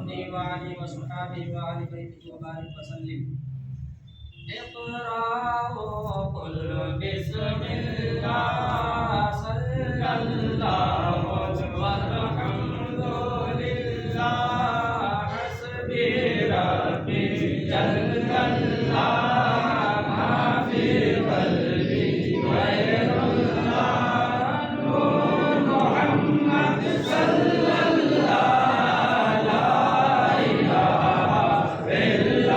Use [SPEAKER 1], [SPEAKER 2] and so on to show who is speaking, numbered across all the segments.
[SPEAKER 1] محمد وآله وصحبه وآل بيته وبارك وسلم. اقرأ وقل بسم الله صلى الله والحمد لله حسبي ربي جل الله ما في قلبي غير الله نور محمد صلى الله لا إله إلا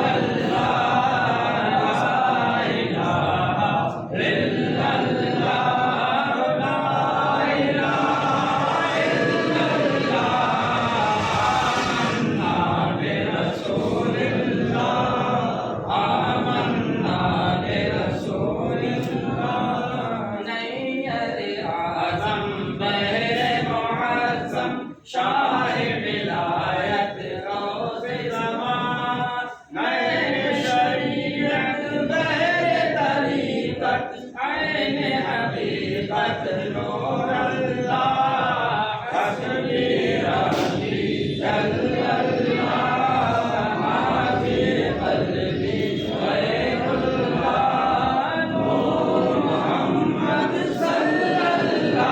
[SPEAKER 1] शाह विलायत रोज़ ज़मान नए शरीयत बहरे तरीक़त ऐन हकीकत नूर अल्लाह हस्बी रब्बी जल्लल्लाह मा फी क़ल्बी गैरुल्लाह नूर मुहम्मद सल्लल्लाह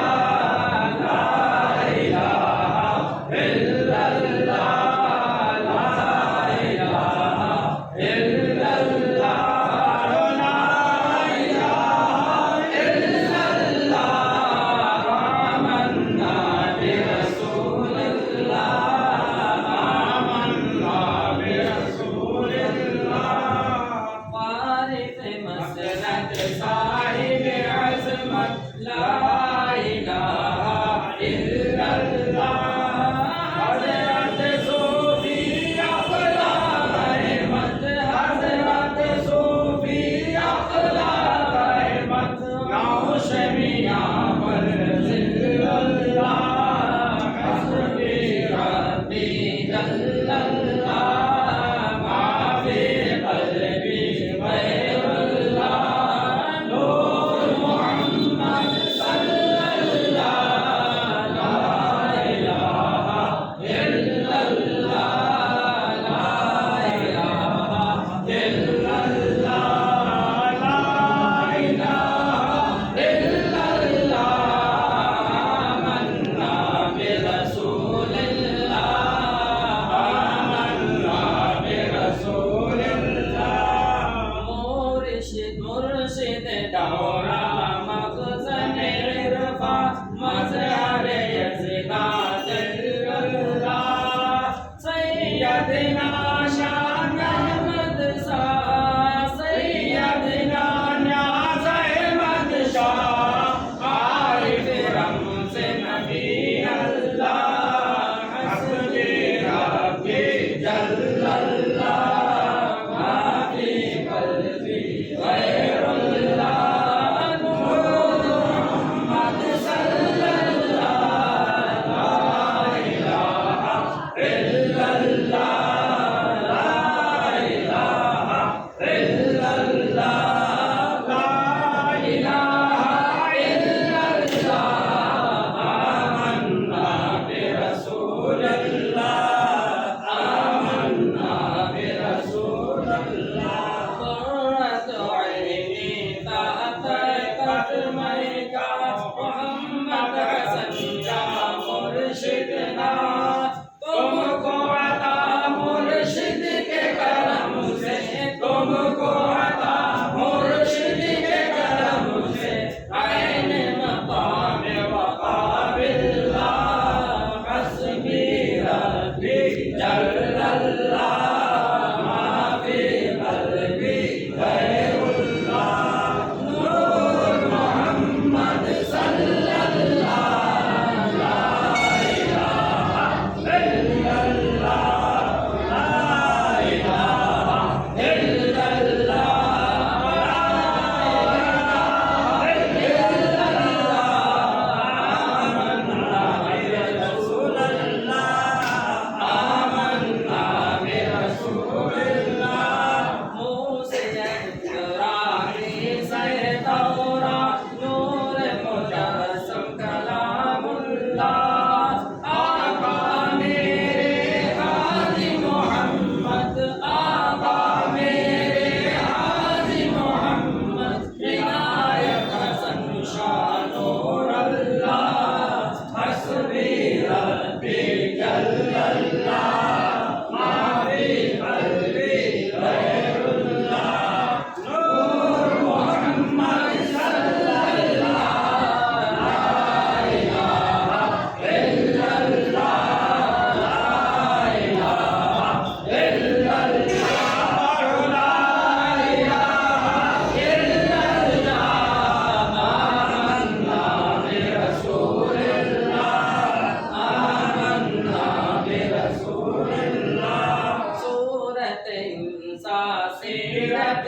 [SPEAKER 1] ला इलाहा इल्लल्लाह ला इलाहा इल्लल्लाह ला इलाहा इल्लल्लाह आमन्ना बिरसूलिल्लाह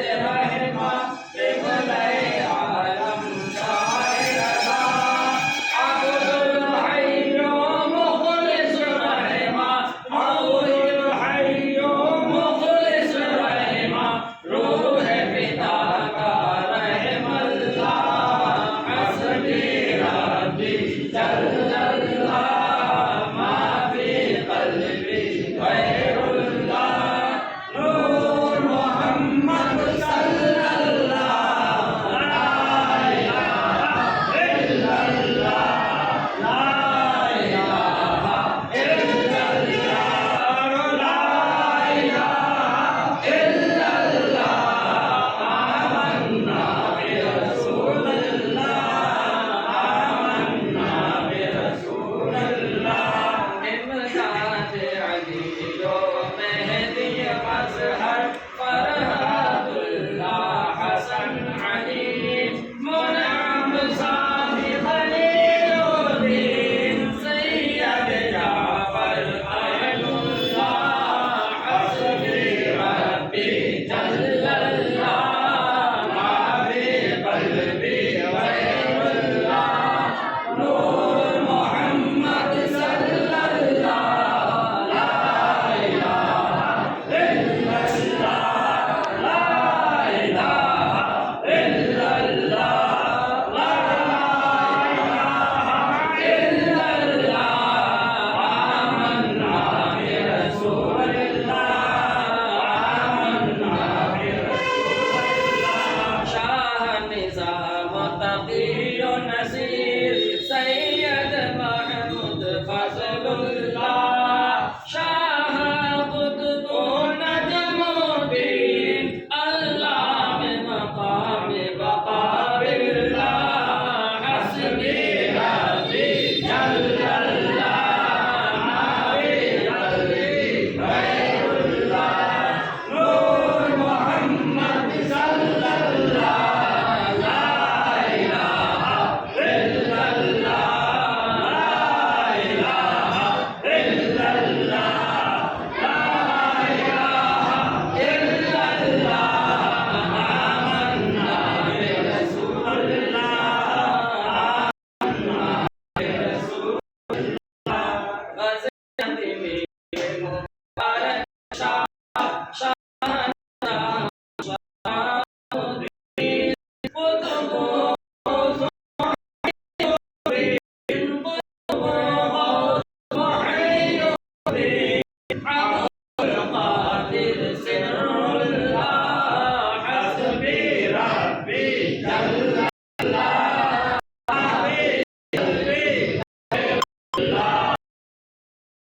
[SPEAKER 1] रहमा क़िबला आलम शाह रज़ा अब्दुल हय्यो मुखलिस रहमा अब्दुल हय्यो मुखलिस रहमा रूह पिता का रहमल्लाह हस्बी रब्बी जल्लल्लाह मा फी क़ल्बी गैरुल्लाह नूर मोहम्मद सल्लल्लाह ला इलाहा इल्लल्लाह ला इलाहा इल्लल्लाह ला इलाहा इल्लल्लाह आमन्ना बिरसूलिल्लाह आमन्ना बिरसूलिल्लाह इमदाद अली जो मेहदी मज़हर फरहादुल्लाह हसन अली मुनअम सादी खलीलुद्दीन सैयद जाफर अहलुल्लाह हस्बी रब्बी जल्लल्लाह मा फी क़ल्बी गैरुल्लाह नूर मोहम्मद सल्लल्लाह ला इलाहा इल्लल्लाह ला इलाहा इल्लल्लाह ला इलाहा इल्लल्लाह आमन्ना बिरसूलिल्लाह आमन्ना बिरसूलिल्लाह शाह निज़ाम तक़ी नसीर सैयद महमूद फज़लुल्लाह शाह कुतुब नजमुद्दीन अल्लाह में मकाम बका बिल्लाह हस्बी रब्बी जल्लल्लाह मा फी क़ल्बी गैरुल्लाह नूर मोहम्मद सल्लल्लाह ला इलाहा इल्लल्लाह ला इलाहा इल्लल्लाह ला इलाहा इल्लल्लाह आमन्ना बिरसूलिल्लाह आमन्ना बिरसूलिल्लाह गज़नवी में मुबारक शाह शाहनशाह शाहुद्दीन कुतुब मुहीयुद्दीन